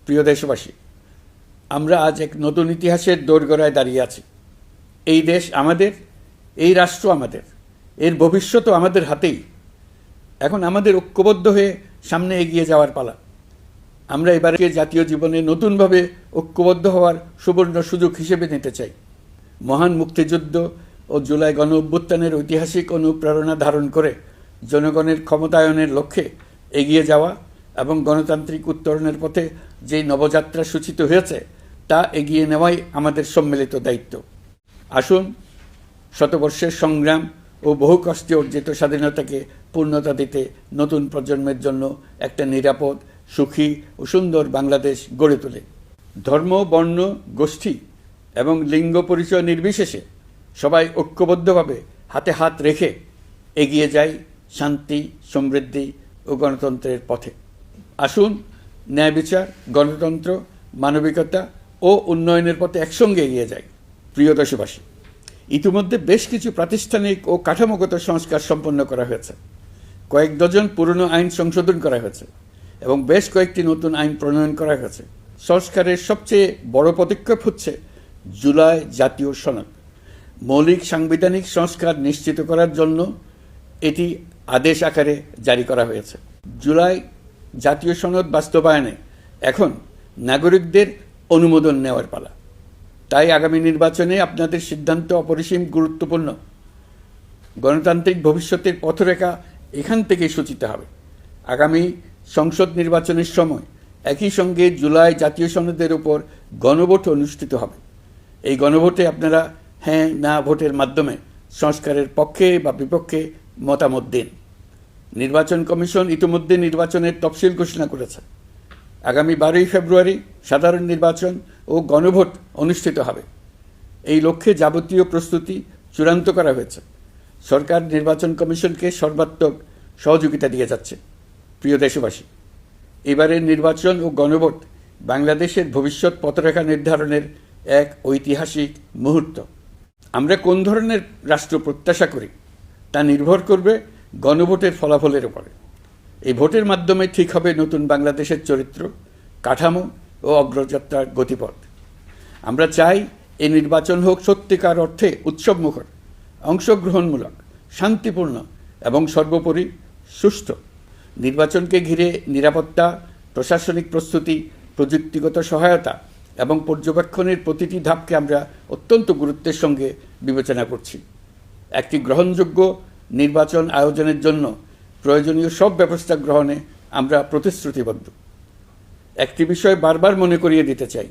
প্রিয় দেশবাসী, আমরা আজ এক নতুন ইতিহাসের দোরগোড়ায় দাঁড়িয়ে আছি। এই দেশ আমাদের, এই রাষ্ট্র আমাদের, এর ভবিষ্যৎও আমাদের হাতেই। এখন আমাদের ঐক্যবদ্ধ হয়ে সামনে এগিয়ে যাওয়ার পালা। আমরা এবারে জাতীয় জীবনে নতুনভাবে ঐক্যবদ্ধ হওয়ার সুবর্ণ সুযোগ হিসেবে নিতে চাই। মহান মুক্তিযুদ্ধ ও জুলাই গণ অভ্যুত্থানের ঐতিহাসিক অনুপ্রেরণা ধারণ করে জনগণের ক্ষমতায়নের লক্ষ্যে এগিয়ে যাওয়া এবং গণতান্ত্রিক উত্তরণের পথে যেই নবযাত্রা সূচিত হয়েছে তা এগিয়ে নেওয়াই আমাদের সম্মিলিত দায়িত্ব। আসুন শতবর্ষের সংগ্রাম ও বহু কষ্টে অর্জিত স্বাধীনতাকে পূর্ণতা দিতে নতুন প্রজন্মের জন্য একটা নিরাপদ, সুখী ও সুন্দর বাংলাদেশ গড়ে তোলে। ধর্ম, বর্ণ, গোষ্ঠী এবং লিঙ্গ পরিচয় নির্বিশেষে সবাই ঐক্যবদ্ধভাবে হাতে হাত রেখে এগিয়ে যাই শান্তি, সমৃদ্ধি ও গণতন্ত্রের পথে। আসুন ন্যায় বিচার, গণতন্ত্র, মানবিকতা ও উন্নয়নের পথে একসঙ্গে এগিয়ে যাই। প্রিয় দেশবাসী, ইতিমধ্যে বেশ কিছু প্রাতিষ্ঠানিক ও কাঠামোগত সংস্কার সম্পন্ন করা হয়েছে। কয়েক ডজন পুরনো আইন সংশোধন করা হয়েছে এবং বেশ কয়েকটি নতুন আইন প্রণয়ন করা হয়েছে। সংস্কারের সবচেয়ে বড় পদক্ষেপ হচ্ছে জুলাই জাতীয় সনদ। মৌলিক সাংবিধানিক সংস্কার নিশ্চিত করার জন্য এটি আদেশ আকারে জারি করা হয়েছে। জুলাই জাতীয় সনদ বাস্তবায়নে এখন নাগরিকদের অনুমোদন নেওয়ার পালা। তাই আগামী নির্বাচনে আপনাদের সিদ্ধান্ত অপরিসীম গুরুত্বপূর্ণ। গণতান্ত্রিক ভবিষ্যতের পথরেখা এখান থেকেই সূচিত হবে। আগামী সংসদ নির্বাচনের সময় একই সঙ্গে জুলাই জাতীয় সনদের উপর গণভোট অনুষ্ঠিত হবে। এই গণভোটে আপনারা হ্যাঁ না ভোটের মাধ্যমে সংস্কারের পক্ষে বা বিপক্ষে মতামত দিন। নির্বাচন কমিশন ইতিমধ্যে নির্বাচনের তফসিল ঘোষণা করেছে। আগামী 12ই ফেব্রুয়ারি সাধারণ নির্বাচন ও গণভোট অনুষ্ঠিত হবে। এই লক্ষ্যে যাবতীয় প্রস্তুতি চূড়ান্ত করা হয়েছে। সরকার নির্বাচন কমিশনকে সর্বাত্মক সহযোগিতা দিয়ে যাচ্ছে। প্রিয় দেশবাসী, এবারের নির্বাচন ও গণভোট বাংলাদেশের ভবিষ্যৎ পথরেখা নির্ধারণের এক ঐতিহাসিক মুহূর্ত। আমরা কোন ধরনের রাষ্ট্র প্রত্যাশা করি তা নির্ভর করবে গণভোটের ফলাফলের উপরে। এই ভোটের মাধ্যমে ঠিক হবে নতুন বাংলাদেশের চরিত্র, কাঠামো ও অগ্রযাত্রার গতিপথ। আমরা চাই এই নির্বাচন হোক সত্যিকার অর্থে উৎসবমুখর, অংশগ্রহণমূলক, শান্তিপূর্ণ এবং সর্বোপরি সুষ্ঠু। নির্বাচনকে ঘিরে নিরাপত্তা, প্রশাসনিক প্রস্তুতি, প্রযুক্তিগত সহায়তা এবং পর্যবেক্ষণের প্রতিটি ধাপকে আমরা অত্যন্ত গুরুত্বের সঙ্গে বিবেচনা করছি। একটি গ্রহণযোগ্য নির্বাচন আয়োজনের জন্য প্রয়োজনীয় সব ব্যবস্থা গ্রহণে আমরা প্রতিশ্রুতিবদ্ধ। একটি বিষয় বারবার মনে করিয়ে দিতে চাই,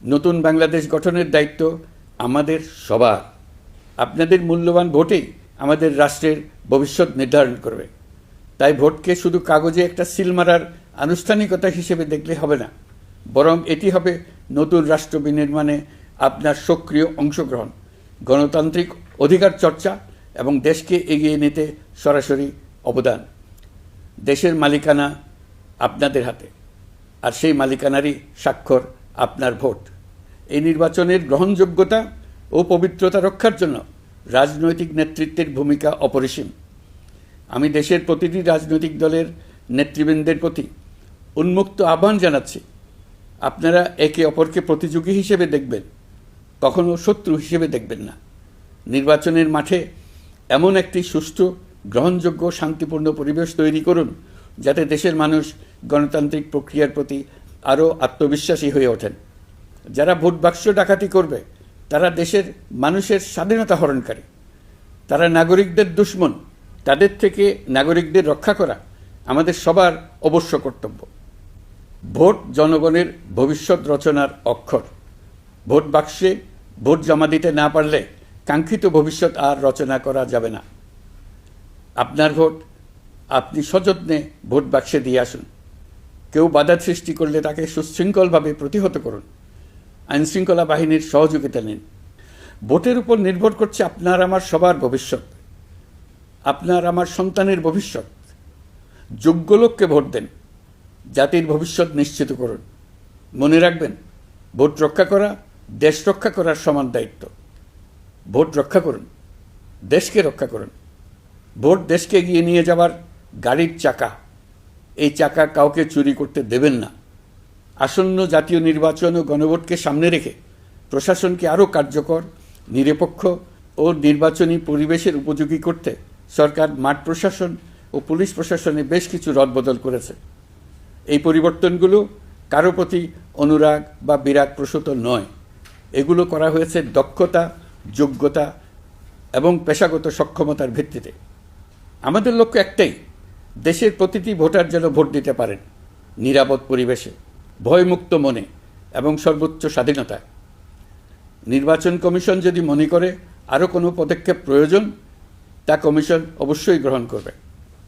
নতুন বাংলাদেশ গঠনের দায়িত্ব আমাদের সবার। আপনাদের মূল্যবান ভোটেই আমাদের রাষ্ট্রের ভবিষ্যৎ নির্ধারণ করবে। তাই ভোটকে শুধু কাগজে একটা সিল মারার আনুষ্ঠানিকতা হিসেবে দেখলে হবে না, বরং এটি হবে নতুন রাষ্ট্র বিনির্মাণে আপনার সক্রিয় অংশগ্রহণ, গণতান্ত্রিক অধিকার চর্চা এবং দেশকে এগিয়ে নিতে সরাসরি অবদান। দেশের মালিকানা আপনাদের হাতে, আর সেই মালিকানারই স্বাক্ষর আপনার ভোট। এই নির্বাচনের গ্রহণযোগ্যতা ও পবিত্রতা রক্ষার জন্য রাজনৈতিক নেতৃত্বের ভূমিকা অপরিসীম। আমি দেশের প্রতিটি রাজনৈতিক দলের নেতৃবৃন্দের প্রতি উন্মুক্ত আহ্বান জানাচ্ছি, আপনারা একে অপরকে প্রতিযোগী হিসেবে দেখবেন, কখনো শত্রু হিসেবে দেখবেন না। নির্বাচনের মাঠে এমন একটি সুষ্ঠু, গ্রহণযোগ্য, শান্তিপূর্ণ পরিবেশ তৈরি করুন যাতে দেশের মানুষ গণতান্ত্রিক প্রক্রিয়ার প্রতি আরও আত্মবিশ্বাসী হয়ে ওঠেন। যারা ভোট বাক্স ডাকাতি করবে তারা দেশের মানুষের স্বাধীনতা হরণকারী, তারা নাগরিকদের দুশ্মন। তাদের থেকে নাগরিকদের রক্ষা করা আমাদের সবার অবশ্য কর্তব্য। ভোট জনগণের ভবিষ্যৎ রচনার অক্ষর। ভোট বাক্সে ভোট জমা দিতে না পারলে কাঙ্ক্ষিত ভবিষ্যৎ আর রচনা করা যাবে না। আপনার ভোট আপনি সযত্নে ভোট বাক্সে দিয়ে আসুন। কেউ বাধা সৃষ্টি করলে তাকে সুশৃঙ্খলভাবে প্রতিহত করুন। আইনশৃঙ্খলা বাহিনীর সহযোগিতা নিন। ভোটের উপর নির্ভর করছে আপনার আমার সবার ভবিষ্যৎ, আপনার আমার সন্তানের ভবিষ্যৎ। যোগ্য লোককে ভোট দেন, জাতির ভবিষ্যৎ নিশ্চিত করুন। মনে রাখবেন, ভোট রক্ষা করা দেশ রক্ষা করার সমান দায়িত্ব। ভোট রক্ষা করুন, দেশকে রক্ষা করুন। ভোট দেশকে এগিয়ে নিয়ে যাওয়ার গাড়ির চাকা। এই চাকা কাউকে চুরি করতে দেবেন না। আসন্ন জাতীয় নির্বাচন ও গণভোটকে সামনে রেখে প্রশাসনকে আরও কার্যকর, নিরপেক্ষ ও নির্বাচনী পরিবেশের উপযোগী করতে সরকার মাঠ প্রশাসন ও পুলিশ প্রশাসনে বেশ কিছু রদবদল করেছে। এই পরিবর্তনগুলো কারো প্রতি অনুরাগ বা বিরাগ প্রসূত নয়। এগুলো করা হয়েছে দক্ষতা, যোগ্যতা এবং পেশাগত সক্ষমতার ভিত্তিতে। আমাদের লক্ষ্য একটাই, দেশের প্রতিটি ভোটার যেন ভোট দিতে পারেন নিরাপদ পরিবেশে, ভয়মুক্ত মনে এবং সর্বোচ্চ স্বাধীনতায়। নির্বাচন কমিশন যদি মনে করে আরও কোনো পদক্ষেপ প্রয়োজন, তা কমিশন অবশ্যই গ্রহণ করবে।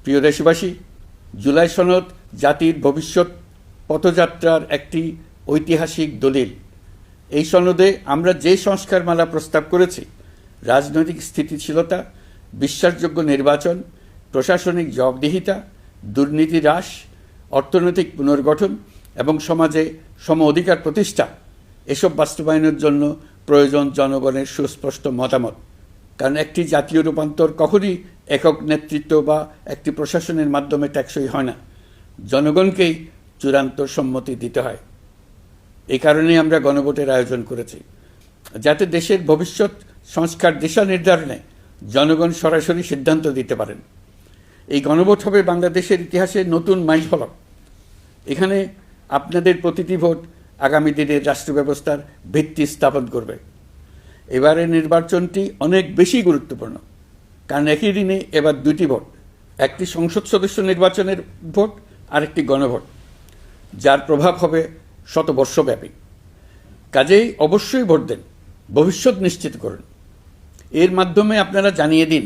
প্রিয় দেশবাসী, জুলাই সনদ জাতির ভবিষ্যৎ পথযাত্রার একটি ঐতিহাসিক দলিল। এই সনদে আমরা যে সংস্কারমালা প্রস্তাব করেছি, রাজনৈতিক স্থিতিশীলতা, বিশ্বাসযোগ্য নির্বাচন, প্রশাসনিক জবাবদিহিতা, দুর্নীতি হ্রাস, অর্থনৈতিক পুনর্গঠন এবং সমাজে সম অধিকার প্রতিষ্ঠা, এসব বাস্তবায়নের জন্য প্রয়োজন জনগণের সুস্পষ্ট মতামত। কারণ একটি জাতীয় রূপান্তর কখনই একক নেতৃত্ব বা একটি প্রশাসনের মাধ্যমে টেকসই হয় না, জনগণকেই চূড়ান্ত সম্মতি দিতে হয়। এই কারণেই আমরা গণভোটের আয়োজন করেছি, যাতে দেশের ভবিষ্যৎ সংস্কার দিশা নির্ধারণে জনগণ সরাসরি সিদ্ধান্ত দিতে পারেন। এই গণভোট হবে বাংলাদেশের ইতিহাসে নতুন মাইলফলক। এখানে আপনাদের প্রতিটি ভোট আগামী দিনের রাষ্ট্র ব্যবস্থার ভিত্তি স্থাপন করবে। এবারের নির্বাচনটি অনেক বেশি গুরুত্বপূর্ণ, কারণ একই দিনে এবার দুটি ভোট, একটি সংসদ সদস্য নির্বাচনের ভোট আর একটি গণভোট, যার প্রভাব হবে শতবর্ষব্যাপী। কাজেই অবশ্যই ভোট দেন, ভবিষ্যৎ নিশ্চিত করুন। এর মাধ্যমে আপনারা জানিয়ে দিন,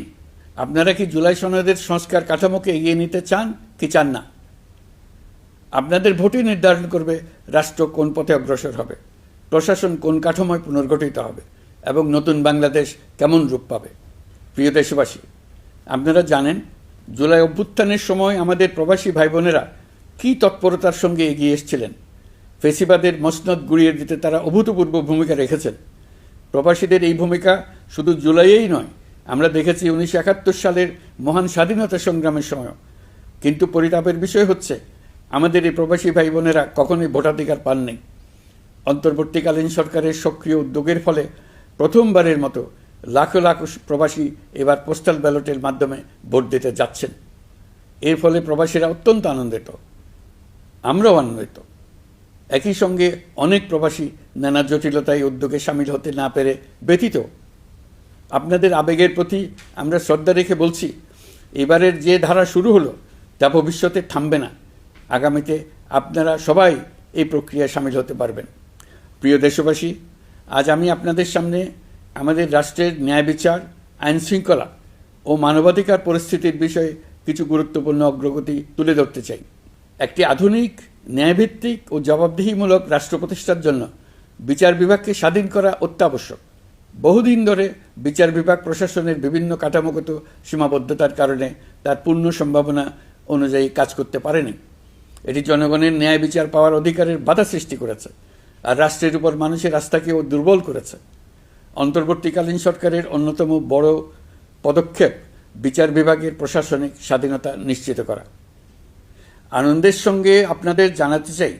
আপনারা কি জুলাই সনদের সংস্কার কাঠামোকে এগিয়ে নিতে চান কি চান না। আপনাদের ভোটই নির্ধারণ করবে রাষ্ট্র কোন পথে অগ্রসর হবে, প্রশাসন কোন কাঠামোয় পুনর্গঠিত হবে এবং নতুন বাংলাদেশ কেমন রূপ পাবে। প্রিয় দেশবাসী, আপনারা জানেন জুলাই অভ্যুত্থানের সময় আমাদের প্রবাসী ভাই বোনেরা কী তৎপরতার সঙ্গে এগিয়ে এসেছিলেন। ফেসিবাদের মসনদ গুড়িয়ে দিতে তারা অভূতপূর্ব ভূমিকা রেখেছেন। প্রবাসীদের এই ভূমিকা শুধু জুলাইয়েই নয়, আমরা দেখেছি 1971 সালের মহান স্বাধীনতা সংগ্রামের সময়। কিন্তু পরিতাপের বিষয় হচ্ছে, আমাদের এই প্রবাসী ভাই বোনেরা কখনোই ভোটাধিকার পাননি। অন্তর্বর্তীকালীন সরকারের সক্রিয় উদ্যোগের ফলে প্রথমবারের মতো লাখ লাখ প্রবাসী এবার পোস্টাল ব্যালটের মাধ্যমে ভোট দিতে যাচ্ছেন। এর ফলে প্রবাসীরা অত্যন্ত আনন্দিত, আমরাও আনন্দিত। একই সঙ্গে অনেক প্রবাসী নানা জটিলতায় উদ্যোগে সামিল হতে না পেরে ব্যথিত। আপনাদের আবেগের প্রতি আমরা শ্রদ্ধা রেখে বলছি, এবারের যে ধারা শুরু হলো তা ভবিষ্যতে থামবে না। আগামীতে আপনারা সবাই এই প্রক্রিয়ায় সামিল হতে পারবেন। প্রিয় দেশবাসী, আজ আমি আপনাদের সামনে আমাদের রাষ্ট্রের ন্যায় বিচার, আইন শৃঙ্খলা ও মানবাধিকার পরিস্থিতির বিষয়ে কিছু গুরুত্বপূর্ণ অগ্রগতি তুলে ধরতে চাই। একটি আধুনিক, ন্যায়ভিত্তিক ও জবাবদিহিমূলক রাষ্ট্র প্রতিষ্ঠার জন্য বিচার বিভাগকে স্বাধীন করা অত্যাবশ্যক। বহুদিন ধরে বিচার বিভাগ প্রশাসনের বিভিন্ন কাঠামোগত সীমাবদ্ধতার কারণে তার পূর্ণ সম্ভাবনা অনুযায়ী কাজ করতে পারেনি। এটি জনগণের ন্যায় বিচার পাওয়ার অধিকারের বাধা সৃষ্টি করেছে আর রাষ্ট্রের উপর মানুষের আস্থাকেও দুর্বল করেছে। অন্তর্বর্তীকালীন সরকারের অন্যতম বড় পদক্ষেপ বিচার বিভাগের প্রশাসনিক স্বাধীনতা নিশ্চিত করা। আনন্দের সঙ্গে আপনাদের জানাতে চাই,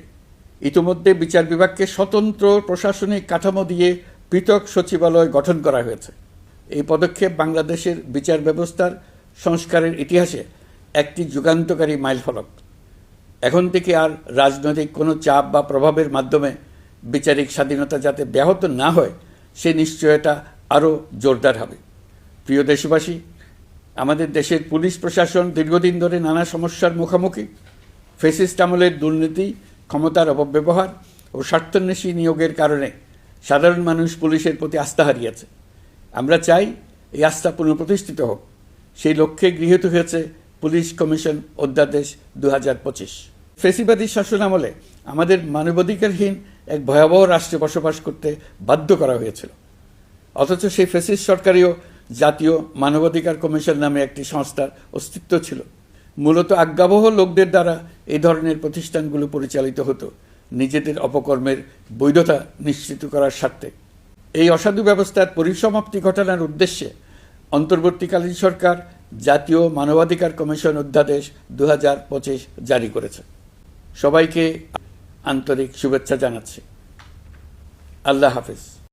ইতিমধ্যে বিচার বিভাগকে স্বতন্ত্র প্রশাসনিক কাঠামো দিয়ে পৃথক সচিবালয় গঠন করা হয়েছে। এই পদক্ষেপ বাংলাদেশের বিচার ব্যবস্থার সংস্কারের ইতিহাসে একটি যুগান্তকারী মাইলফলক। এখন থেকে আর রাজনৈতিক কোনো চাপ বা প্রভাবের মাধ্যমে বিচারিক স্বাধীনতা যাতে ব্যাহত না হয়, সে নিশ্চয়তা আরও জোরদার হবে। প্রিয় দেশবাসী, আমাদের দেশের পুলিশ প্রশাসন দীর্ঘদিন ধরে নানা সমস্যার মুখোমুখি। ফ্যাসিস্ট আমলের দুর্নীতি, ক্ষমতার অপব্যবহার ও স্বার্থান্বেষী নিয়োগের কারণে সাধারণ মানুষ পুলিশের প্রতি আস্থা হারিয়েছে। আমরা চাই এই আস্থা পুনঃপ্রতিষ্ঠিত হোক। সেই লক্ষ্যে গৃহীত হয়েছে পুলিশ কমিশন অধ্যাদেশ 2025। ফ্যাসিবাদী শাসন আমলে আমাদের মানবাধিকারহীন এক ভয়াবহ রাষ্ট্রে বসবাস করতে বাধ্য করা হয়েছিল। অথচ সেই ফ্যাসিস্ট সরকারেও জাতীয় মানবাধিকার কমিশন নামে একটি সংস্থার অস্তিত্ব ছিল। মূলত আজ্ঞাবহ লোকদের দ্বারা এই ধরনের প্রতিষ্ঠানগুলো পরিচালিত হতো নিজেদের অপকর্মের বৈধতা নিশ্চিত করার স্বার্থে। এই অসাধু ব্যবস্থার পরিসমাপ্তি ঘটানোর উদ্দেশ্যে অন্তর্বর্তীকালীন সরকার জাতীয় মানবাধিকার কমিশন অধ্যাদেশ 2025 জারি করেছে। সবাইকে আন্তরিক শুভেচ্ছা জানাচ্ছি। আল্লাহ হাফেজ।